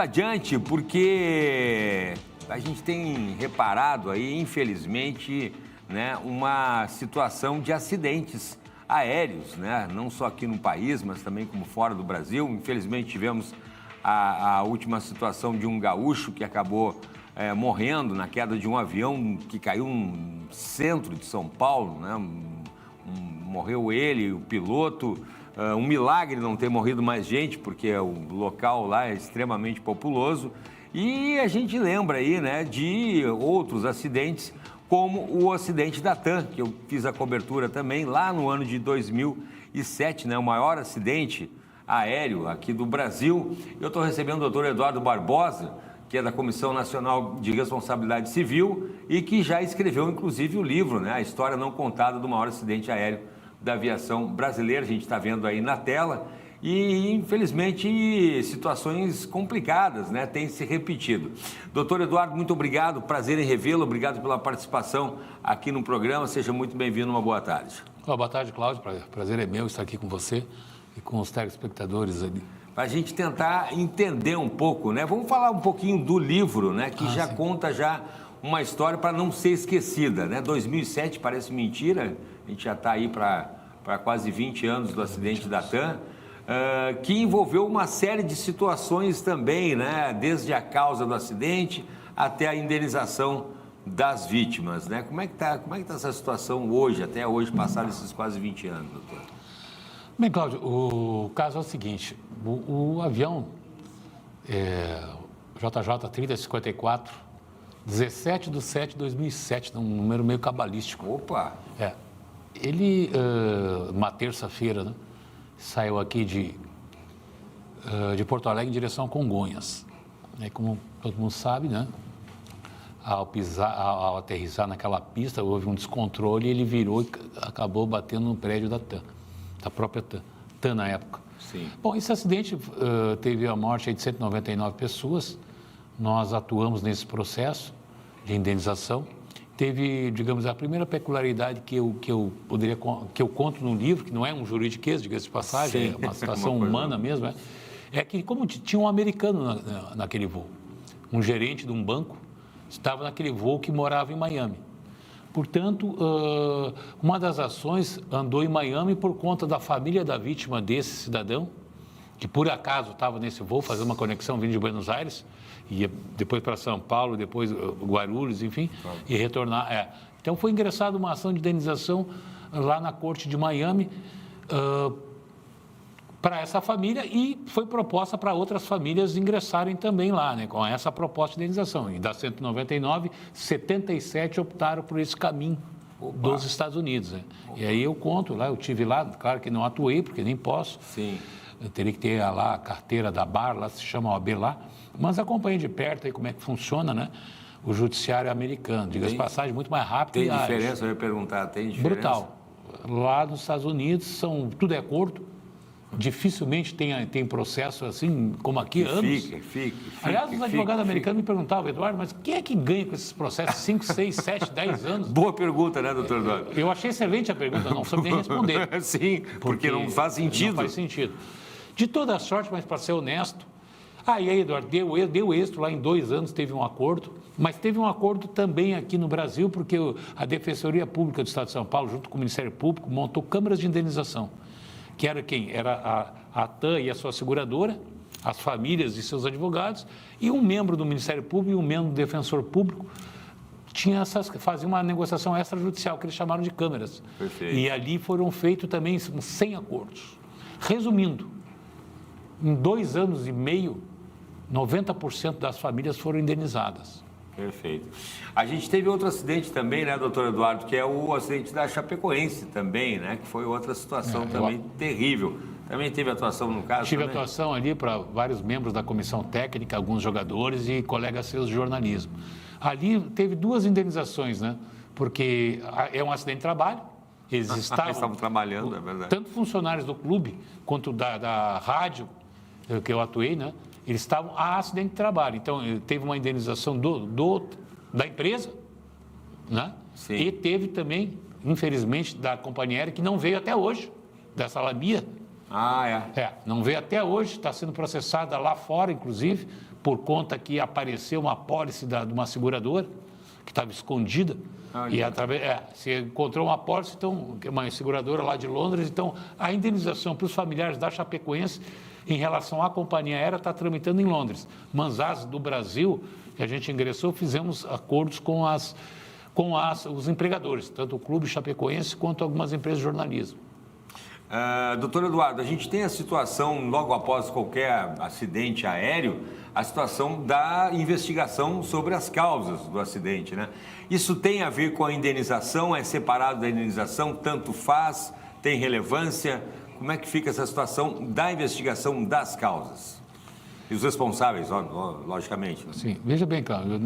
Adiante, porque a gente tem reparado aí, infelizmente, né, uma situação de acidentes aéreos, né, não só aqui no país, mas também como fora do Brasil. Infelizmente, tivemos a última situação de um gaúcho que acabou morrendo na queda de um avião que caiu no centro de São Paulo, né, morreu ele, o piloto. Um milagre não ter morrido mais gente, porque o local lá é extremamente populoso. E a gente lembra aí, né, de outros acidentes, como o acidente da TAM, que eu fiz a cobertura também lá no ano de 2007, né, o maior acidente aéreo aqui do Brasil. Eu estou recebendo o doutor Eduardo Barbosa, que é da Comissão Nacional de Responsabilidade Civil e que já escreveu, inclusive, o livro, né, A História Não Contada do Maior Acidente Aéreo da Aviação Brasileira. A gente está vendo aí na tela e, infelizmente, situações complicadas, né, têm se repetido. Doutor Eduardo, muito obrigado, prazer em revê-lo, obrigado pela participação aqui no programa, seja muito bem-vindo, uma boa tarde. Boa tarde, Cláudio, prazer é meu estar aqui com você e com os telespectadores ali. Para a gente tentar entender um pouco, né, vamos falar um pouquinho do livro, né, que já conta já uma história para não ser esquecida, né, 2007 parece mentira, a gente já está aí para quase 20 anos do acidente da TAM, que envolveu uma série de situações também, né? Desde a causa do acidente até a indenização das vítimas, né? Como é que tá essa situação hoje, até hoje, passados esses quase 20 anos, doutor? Bem, Cláudio, o caso é o seguinte, o avião JJ 3054, 17/7/2007, um número meio cabalístico. Opa! Ele, uma terça-feira, né, saiu aqui de Porto Alegre em direção a Congonhas. Como todo mundo sabe, né, ao aterrissar naquela pista, houve um descontrole e ele virou e acabou batendo no prédio da TAM, da própria TAM na época. Sim. Bom, esse acidente teve a morte de 199 pessoas. Nós atuamos nesse processo de indenização. Teve, digamos, a primeira peculiaridade que eu conto no livro, que não é um juridiquês, diga-se de passagem, é uma situação humana mesmo, é que como tinha um americano naquele voo, um gerente de um banco, estava naquele voo que morava em Miami. Portanto, uma das ações andou em Miami por conta da família da vítima desse cidadão, que por acaso estava nesse voo, fazendo uma conexão vindo de Buenos Aires, ia depois para São Paulo, depois Guarulhos, enfim, e retornar. Então, foi ingressada uma ação de indenização lá na Corte de Miami para essa família e foi proposta para outras famílias ingressarem também lá, né, com essa proposta de indenização. E das 199, 77 optaram por esse caminho dos Estados Unidos. Né? E aí eu conto lá, eu estive lá, claro que não atuei, porque nem posso. Sim. Eu teria que ter lá a carteira da BAR, lá se chama OAB lá, mas acompanhei de perto aí como é que funciona, né, o judiciário americano. Diga-se passagem, muito mais rápido. Tem diferença, eu ia perguntar, tem diferença? Brutal. Lá nos Estados Unidos, tudo é curto, dificilmente tem processo assim, como aqui, anos. Fica. Aliás, os advogados americanos me perguntavam, Eduardo, mas quem é que ganha com esses processos 5, 6, 7, 10 anos? Boa pergunta, né, doutor Eduardo? Eu achei excelente a pergunta, não soube nem responder. Sim, porque não faz sentido. Não faz sentido. De toda sorte, mas para ser honesto, e aí, Eduardo, deu êxito lá em 2 anos, teve um acordo, mas teve um acordo também aqui no Brasil, porque a Defensoria Pública do Estado de São Paulo, junto com o Ministério Público, montou câmaras de indenização, que era quem? Era a TAM e a sua seguradora, as famílias e seus advogados, e um membro do Ministério Público e um membro do Defensor Público fazia uma negociação extrajudicial, que eles chamaram de câmeras. Perfeito. E ali foram feitos também 100 acordos. Resumindo, em 2 anos e meio, 90% das famílias foram indenizadas. Perfeito. A gente teve outro acidente também, né, doutor Eduardo, que é o acidente da Chapecoense também, né, que foi outra situação também terrível. Também teve atuação no caso? Tive atuação ali para vários membros da comissão técnica, alguns jogadores e colegas seus de jornalismo. Ali teve 2 indenizações, né, porque é um acidente de trabalho. Eles estavam trabalhando, é verdade. Tanto funcionários do clube quanto da rádio que eu atuei, né? Eles estavam a acidente de trabalho. Então, teve uma indenização da empresa, né? Sim. E teve também, infelizmente, da companhia aérea, que não veio até hoje, dessa Salamia. Ah, é? Não veio até hoje, está sendo processada lá fora, inclusive, por conta que apareceu uma apólice de uma seguradora que estava escondida. E se encontrou uma apólice, então, uma seguradora lá de Londres, então a indenização para os familiares da Chapecoense em relação à companhia aérea está tramitando em Londres. Mas as do Brasil, que a gente ingressou, fizemos acordos com os empregadores, tanto o Clube Chapecoense quanto algumas empresas de jornalismo. Doutor Eduardo, a gente tem a situação, logo após qualquer acidente aéreo, a situação da investigação sobre as causas do acidente, né? Isso tem a ver com a indenização? É separado da indenização? Tanto faz? Tem relevância? Como é que fica essa situação da investigação das causas? E os responsáveis, logicamente. Né? Sim, veja bem, Cláudio,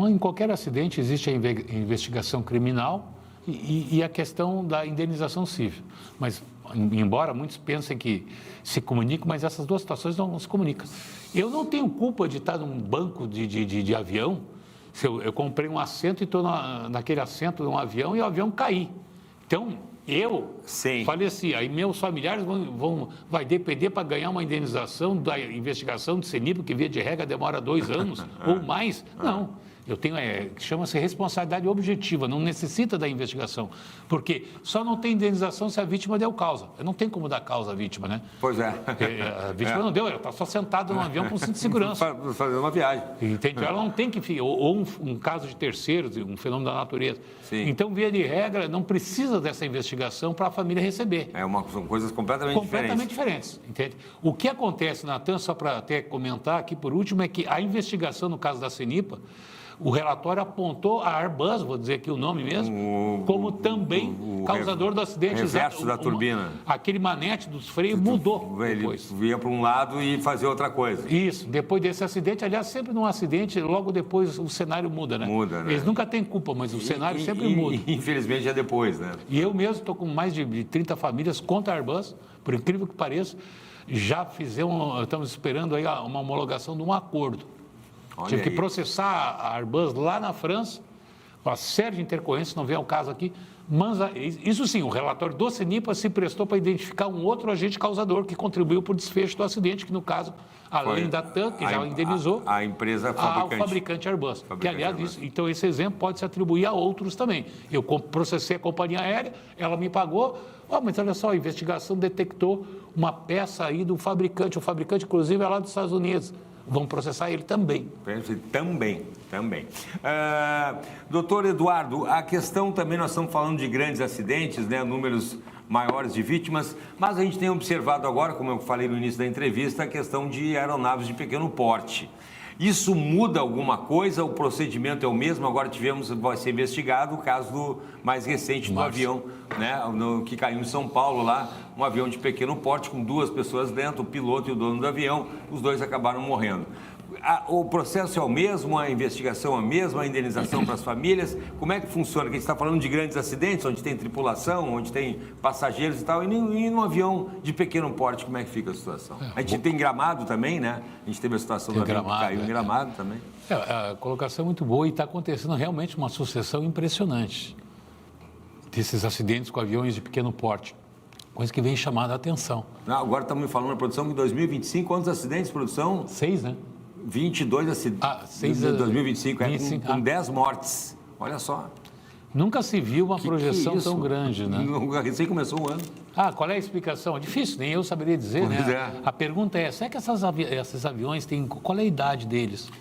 em qualquer acidente existe a investigação criminal e a questão da indenização civil. Mas, embora muitos pensem que se comunicam, mas essas duas situações não se comunicam. Eu não tenho culpa de estar num banco de avião, se eu comprei um assento e estou naquele assento de um avião e o avião cair. Então, eu faleci, aí meus familiares vai depender para ganhar uma indenização da investigação de CENIPA, que via de regra demora 2 anos ou mais. Não. Eu tenho, chama-se responsabilidade objetiva, não necessita da investigação, porque só não tem indenização se a vítima deu causa. Não tem como dar causa à vítima, né? Pois é. A vítima não deu, ela está só sentada no avião com cinto de segurança. Fazendo uma viagem. Entende? Ela não tem que... Ou um caso de terceiros, um fenômeno da natureza. Sim. Então, via de regra, não precisa dessa investigação para a família receber. São coisas completamente diferentes. Entende? O que acontece, Natan, só para até comentar aqui por último, é que a investigação no caso da CENIPA, o relatório apontou a Airbus, vou dizer aqui o nome mesmo, como também causador do acidente. Reverso da turbina. Aquele manete dos freios mudou depois. Ele ia para um lado e fazia outra coisa. Isso, depois desse acidente, aliás, sempre num acidente, logo depois o cenário muda, né? Muda, né? Eles nunca têm culpa, mas o cenário sempre muda. Infelizmente é depois, né? E eu mesmo estou com mais de 30 famílias contra a Airbus, por incrível que pareça, já estamos esperando aí uma homologação de um acordo. Tive que processar a Airbus lá na França, uma série de intercorrências, não vem ao caso aqui, mas isso sim, o relatório do CENIPA se prestou para identificar um outro agente causador que contribuiu para o desfecho do acidente, que no caso, além da TAM, que já indenizou, a empresa fabricante. Ao fabricante Airbus. Que, aliás, então esse exemplo pode se atribuir a outros também. Eu processei a companhia aérea, ela me pagou, mas olha só, a investigação detectou uma peça aí do fabricante, o fabricante, inclusive, é lá dos Estados Unidos. Vão processar ele também. Também. Doutor Eduardo, a questão também, nós estamos falando de grandes acidentes, né, números maiores de vítimas, mas a gente tem observado agora, como eu falei no início da entrevista, a questão de aeronaves de pequeno porte. Isso muda alguma coisa? O procedimento é o mesmo? Agora vai ser investigado o caso mais recente do avião, né, que caiu em São Paulo lá, um avião de pequeno porte com 2 pessoas dentro, o piloto e o dono do avião, os 2 acabaram morrendo. O processo é o mesmo, a investigação é a mesma, a indenização para as famílias, como é que funciona? Porque a gente está falando de grandes acidentes, onde tem tripulação, onde tem passageiros e tal, e num avião de pequeno porte, como é que fica a situação? A gente tem Gramado também, né? A gente teve a situação do avião que caiu em Gramado também. A colocação é muito boa e está acontecendo realmente uma sucessão impressionante desses acidentes com aviões de pequeno porte, coisa que vem chamando a atenção. Agora estamos falando na produção que em 2025, quantos acidentes de produção? 6, né? 22 acidentes em 2025, com 10 mortes. Olha só. Nunca se viu uma projeção tão grande, né? Recém começou o ano. Qual é a explicação? É difícil, nem eu saberia dizer, né? A pergunta é, será que esses aviões têm... Qual é a idade deles?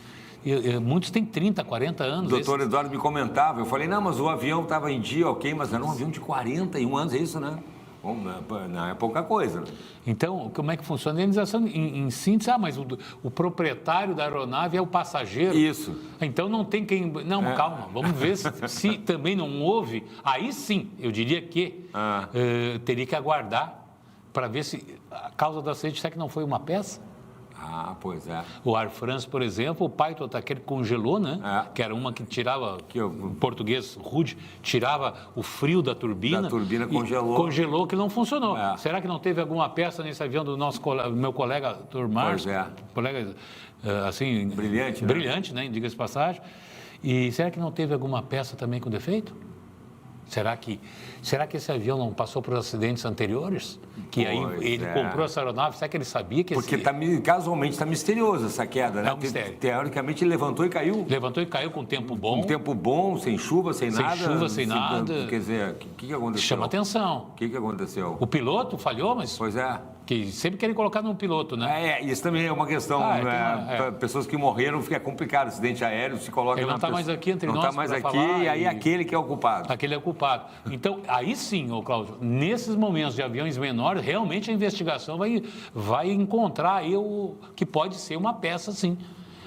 Muitos têm 30, 40 anos. O doutor Eduardo me comentava, eu falei, não, mas o avião estava em dia, ok, mas era um avião de 41 anos, é isso, né? Bom, não é pouca coisa. Né? Então, como é que funciona? A indenização, em síntese, mas o proprietário da aeronave é o passageiro. Isso. Então, não tem quem... Não, calma, vamos ver se também não houve. Aí sim, eu diria que teria que aguardar para ver se a causa do acidente, será que não foi uma peça? Pois é. O Air France, por exemplo, o Python aquele congelou, né? Que era uma que tirava, em português rude, tirava o frio da turbina. Da turbina congelou. Congelou que não funcionou. Será que não teve alguma peça nesse avião do meu colega, Dr. Márcio? Pois é. Colega, assim... Brilhante, né? Brilhante, né? Diga-se de passagem. E será que não teve alguma peça também com defeito? Será que esse avião não passou por acidentes anteriores? Que aí ele comprou essa aeronave, será que ele sabia que Porque casualmente está misterioso essa queda, né? É um mistério. Teoricamente ele levantou e caiu. Levantou e caiu com tempo bom. Com tempo bom, sem chuva, sem nada. Sem chuva, sem nada. Quer dizer, o que aconteceu? Chama atenção. O que aconteceu? O piloto falhou, mas... Pois é. Que sempre querem colocar no piloto, né? Isso também é uma questão. Pessoas que morreram, fica complicado. Acidente aéreo, se coloca... Ele não está mais aqui entre nós. Não está mais aqui, e aí aquele que é o culpado. Aquele é o culpado. Então, aí sim, Cláudio, nesses momentos de aviões menores, realmente a investigação vai encontrar aí que pode ser uma peça, sim.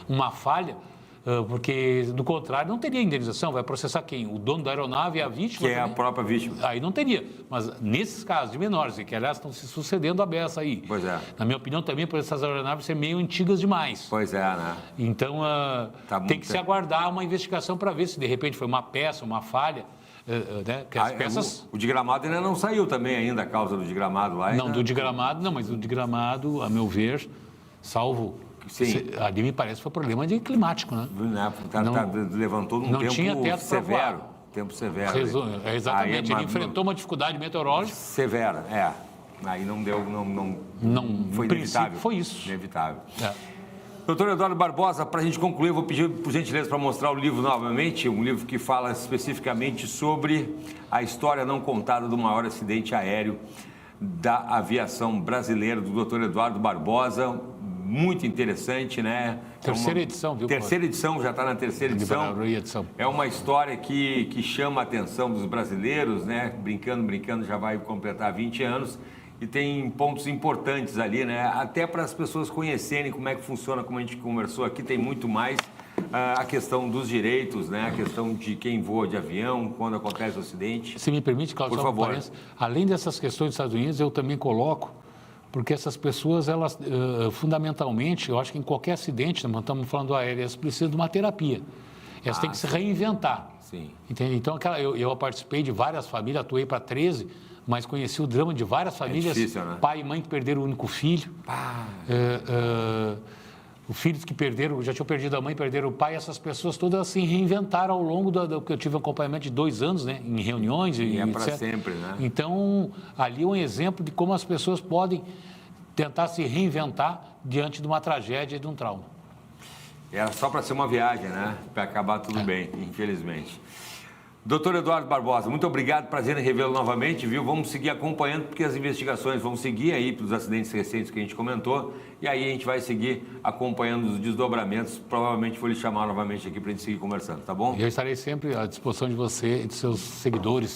Uma falha, porque, do contrário, não teria indenização. Vai processar quem? O dono da aeronave e a vítima? Que é a própria vítima. Aí não teria. Mas nesses casos de menores, que aliás estão se sucedendo a beça aí. Pois é. Na minha opinião, também por essas aeronaves serem meio antigas demais. Pois é, né? Então, tem que se aguardar uma investigação para ver se de repente foi uma peça, uma falha. Né? Que as peças... O de Gramado ainda não saiu também ainda, a causa do de Gramado lá. Não, do de Gramado não, mas o de Gramado, a meu ver, salvo... Sim. Ali me parece que foi problema de climático, né? Levantou num tempo severo. Tempo severo. Exatamente, ele enfrentou uma dificuldade meteorológica. Severa, Aí não deu, foi inevitável. Foi isso. Inevitável. Doutor Eduardo Barbosa, para a gente concluir, eu vou pedir, por gentileza, para mostrar o livro novamente, um livro que fala especificamente sobre a história não contada do maior acidente aéreo da aviação brasileira, do doutor Eduardo Barbosa. Muito interessante, né? Terceira edição, viu? Terceira edição, já está na terceira edição. É uma história que chama a atenção dos brasileiros, né? Brincando, já vai completar 20 anos. E tem pontos importantes ali, né? Até para as pessoas conhecerem como é que funciona, como a gente conversou aqui, tem muito mais a questão dos direitos, né? A questão de quem voa de avião, quando acontece o acidente. Se me permite, Cláudio, por favor. Além dessas questões dos Estados Unidos, eu também coloco, porque essas pessoas, elas, fundamentalmente, eu acho que em qualquer acidente, não estamos falando do aéreo, elas precisam de uma terapia. Elas têm que se reinventar. Sim. Entende? Então, eu participei de várias famílias, atuei para 13, mas conheci o drama de várias famílias, difícil, né? Pai e mãe que perderam o único filho, os filhos que já tinham perdido a mãe, perderam o pai, essas pessoas todas se reinventaram ao longo do que eu tive um acompanhamento de 2 anos, né, em reuniões e etc. para sempre, né? Então, ali é um exemplo de como as pessoas podem tentar se reinventar diante de uma tragédia e de um trauma. Era só para ser uma viagem, né? Para acabar tudo bem, infelizmente. Doutor Eduardo Barbosa, muito obrigado, prazer em revê-lo novamente, viu? Vamos seguir acompanhando, porque as investigações vão seguir aí pelos acidentes recentes que a gente comentou, e aí a gente vai seguir acompanhando os desdobramentos. Provavelmente vou lhe chamar novamente aqui para a gente seguir conversando, tá bom? Eu estarei sempre à disposição de você e de seus seguidores